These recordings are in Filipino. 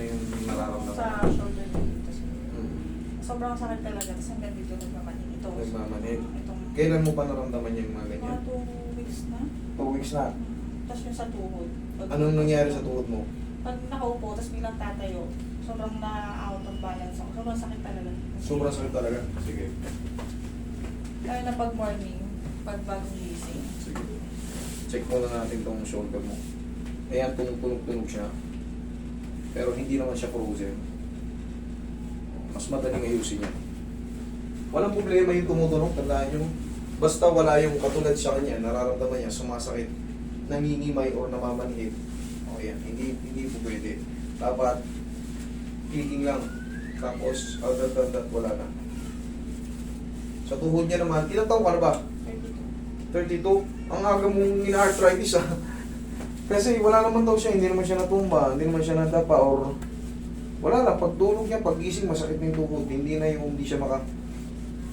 yung nararamdaman? Sa shoulder dito. Hmm. Sobrang sakit talaga. Tapos hanggang dito nagmamanin. Ito. Nagmamanin. Itong Kailan mo pa naramdaman yung mga ganyan? mga 2 weeks na. 2 weeks na. Tapos yung sa tuhod. Anong nangyari sa tuhod mo? Pag nakaupo, tapos bilang tatayo, sobrang na-out of balance ako. Sobrang sakit talaga. Sobrang sakit talaga. Sige. Lalo na pag morning, pag bagong gising. Sige. Check muna natin tong shoulder mo. Ayan, tumutunog siya. Pero hindi naman siya frozen. Mas madaling ayusin yan. Walang problema yung tumutunog. Tandaan nyo. Basta wala yung katulad sa kanya, nararamdaman niya, sumasakit, nangingimay o namamanhid. O yan, hindi po pwede. Dapat, clicking lang. Tapos, wala na. Sa tuhod niya naman, ilang taon ka na ba? 32. Ang aga mong ina-arthritis ah. Kasi wala naman daw siya, hindi naman siya natumba, hindi naman siya nadapa, or wala lang, pagtulog niya, paggising, masakit na yung tuhod, hindi na yung hindi siya maka...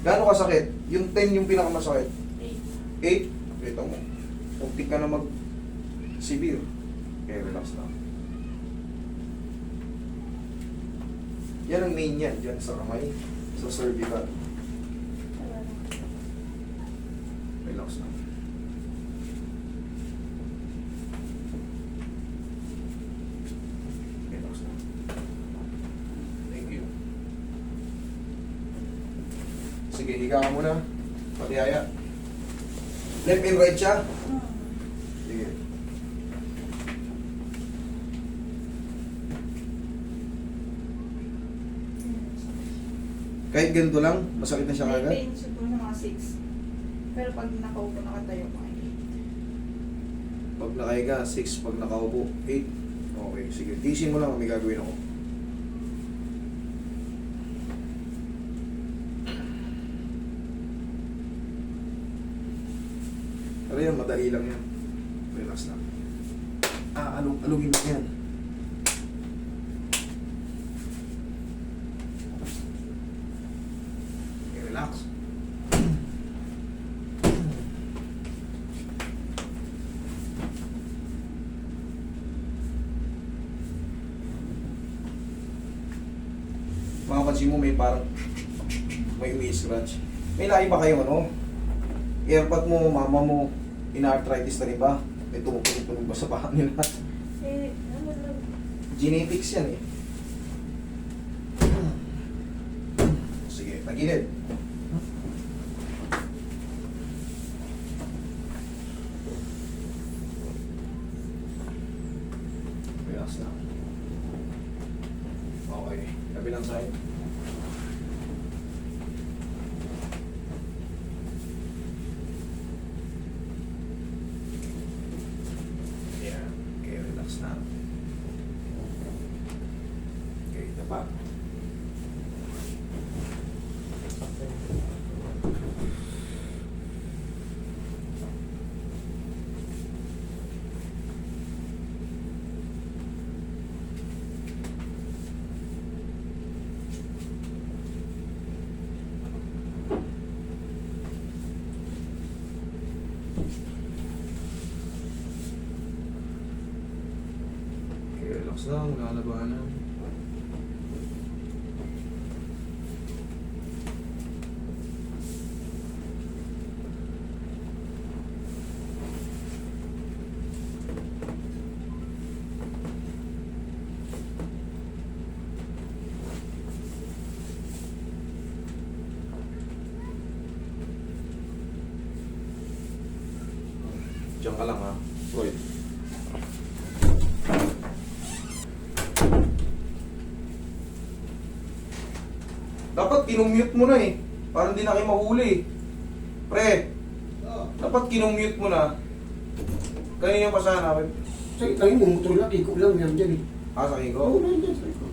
Gaano kasakit? Yung 10 yung pinakamasakit? 8? Ito mo. Puntik ka na mag-severe. Okay, relax lang. Yan ang main yan, dyan sa kamay, sa cervical. Relax lang. Relax lang. Thank you. Sige, higa ka muna. Patihaya. Left and right siya. Sige. Kahit ganito lang, masakit na siya May kagad. pain siguro na mga 6. Pero pag nakaupo, nakatayo, mga 8. Pag nakahiga, 6. Pag nakaupo, 8. Okay, sige. Tisin mo lang, may gagawin ako. Pero yan, madali lang yan. Relax lang. Alugin lang yan. Okay, relax. Makapansin mo may parang may umi-scratch. May lahi ba kayo ano? Airpod mo, mama mo, ina-arthritis na rin ba? May tumutunog ba sa paa nila? Ano lang. Genetics yan eh. Sige, tagilid. Relax na. Okay, kabilang side. Yeah, okay, relax na. Okay, tapa. Okay, relax lang, lalabanan. Diyan ka lang ha, Floyd. Dapat kinumute mo na eh. Parang di na kayo mahuli. Pre, dapat kinumute mo na. Kanina pa sana. Sakit lang yung motor lang, ikot lang yan dyan eh. Sa ko? Oo, nandiyan sa ikot.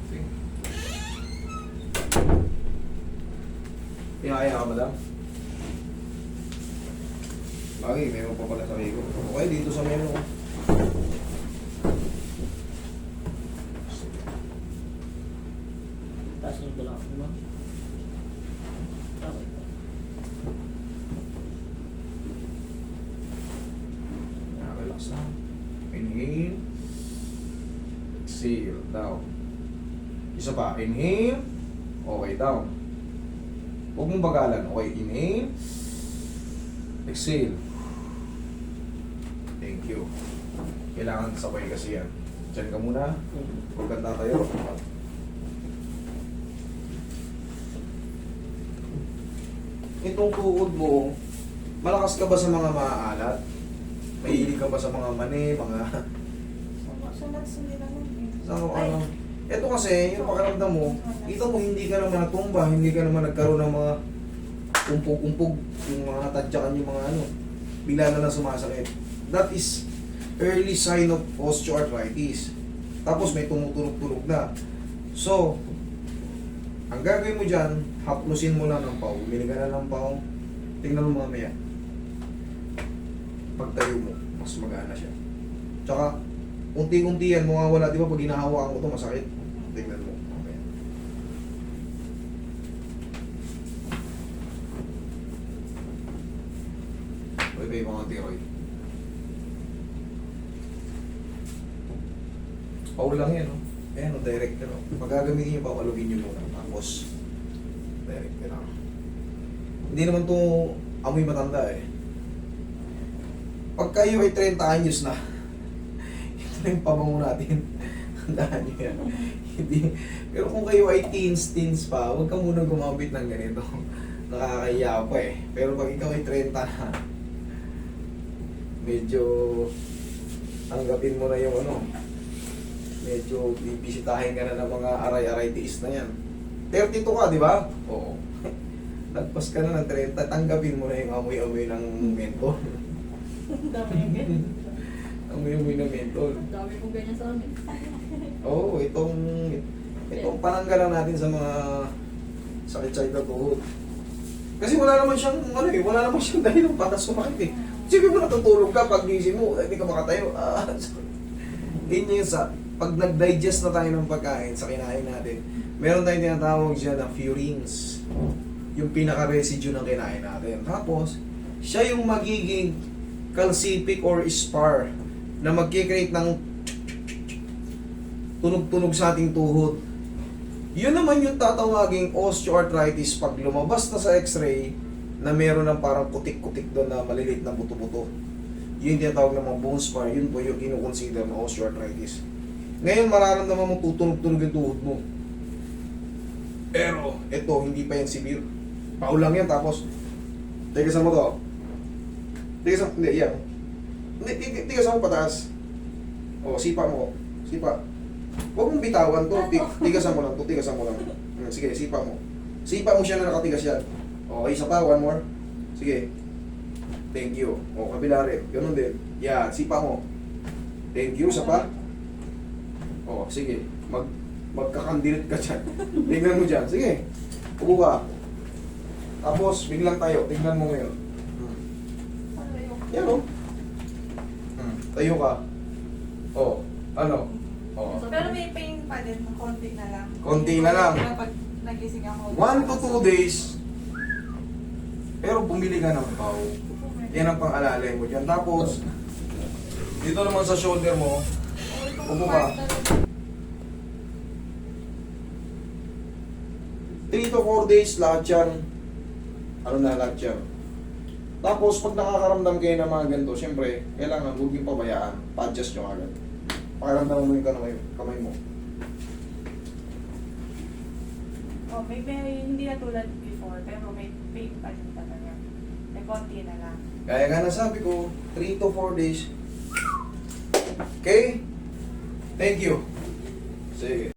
Pinakaya ka, madam? Bagay, meron pa pala sa ko. Okay, dito sa menu ko. Taas ng tulak mo ba? Relax lang. Inhale. Exhale. Down. Isa pa, inhale. Okay, down. Huwag mong bagalan. Okay, inhale. Exhale. Thank you. Kailangan sabay kasi yan. Diyan ka muna. Huwag kang tatayo. Itong tuhod mo, malakas ka ba sa mga maaalat? Mahilig ka ba sa mga mani, mga... Sa nuts, hindi naman. Sa ano? Ito kasi, yung pakiramdam mo, ito mo hindi ka naman natumba, hindi ka naman nagkaroon ng mga umpog-umpog, yung mga tadyakan, yung mga ano, bigla na lang sumasakit. That is early sign of osteoarthritis. Tapos may tumutunog-tunog na. So, ang gagawin mo dyan, haplusin mo lang ng pau. Bili ka na ng pau. Tingnan mo mamaya. Pagtayo mo, mas magana siya. Tsaka, unti-unti yan, mawawala. Di ba pag hinahawakan ko ito, masakit. Tingnan mo. Okay. Ito yung mga tiroid. Pau lang yan, no? Ayan, no, direct no? Pag gagamitin nyo, papalugin nyo muna. Tapos, direct lang. Hindi naman to amoy matanda eh. Pag kayo ay 30 anyos na, ito na yung pabango natin. Handaan nyo yan. Hindi. Pero kung kayo ay teens pa, huwag ka muna gumamit ng ganito. Nakakahiya pa eh. Pero pag ikaw ay 30 na, medyo tanggapin mo na yung ano, medyo bibisitahin ka na ng mga aray-aray tiis na yan. 32 ka, di ba? Oo. Lagpas ka na ng 30, tanggapin mo na yung amoy-amoy ng mentol. Ang dami yung ganyan. Amoy-amoy ng mentol. Ang dami kong ganyan sa amin. Oo, itong pananggalan natin sa mga sakit-sakit na tuhod. Kasi wala naman siyang, ano eh, wala naman siyang dahil para sumakit eh. Sige mo natutulog ka, pag gising mo, hindi ka makatayo. Yun yung sa, pag nag-digest na tayo ng pagkain sa kinain natin, meron tayong tinatawag siya na purines. Yung pinaka-residue ng kinain natin. Tapos, siya yung magiging calcific or spar na magkikreate ng tunog-tunog sa ating tuhod. Yun naman yung tatawaging osteoarthritis pag lumabas na sa x-ray na meron ng parang kutik-kutik doon na maliliit na buto-buto. Yun yung tinatawag ng mga bone spar. Yun po yung kinukonsider na osteoarthritis. Ngayon, mararamdaman mo tutunog-tunog yung tuhod mo. Pero, ito, hindi pa yan severe. Paulang yan, tapos, tigasan mo to. Tigasan, hindi, yan. Tigasan mo pataas. O, sipa mo. Sipa. Huwag mong bitawan to. Tigasan mo lang to, tigasan mo lang. Sige, sipa mo. Sipa mo siya na nakatigas yan. Okay, isa pa, one more. Sige. Thank you. O, kabila rin. Ganun din. Yan, sipa mo. Thank you, isa pa. O, sige. Magkakandilit ka dyan. Tingnan mo dyan. Sige. Upo ka. Tapos, biglang tayo. Tingnan mo ngayon. Yan o. Tayo ka. O, ano? O. Pero may pain pa din, konti na lang. Konti na lang. Pag nagising ako. 1 to 2 days. Pero bumili ka ng pau. Yan ang pang-alalay mo dyan. Tapos, dito naman sa shoulder mo, upo ka. 3 to 4 days, lahat yan. Ano na lahat yan. Tapos, pag nakakaramdam kayo ng mga ganito, syempre, kailangan huwag yung pabayaan. Pa-adjust nyo agad. Pakiramdaman mo yung kamay mo. Oh, may hindi na tulad before, pero may pain pa din talaga. May konti na lang. Kaya nga nasabi ko, 3 to 4 days. Okay? Thank you. Sige.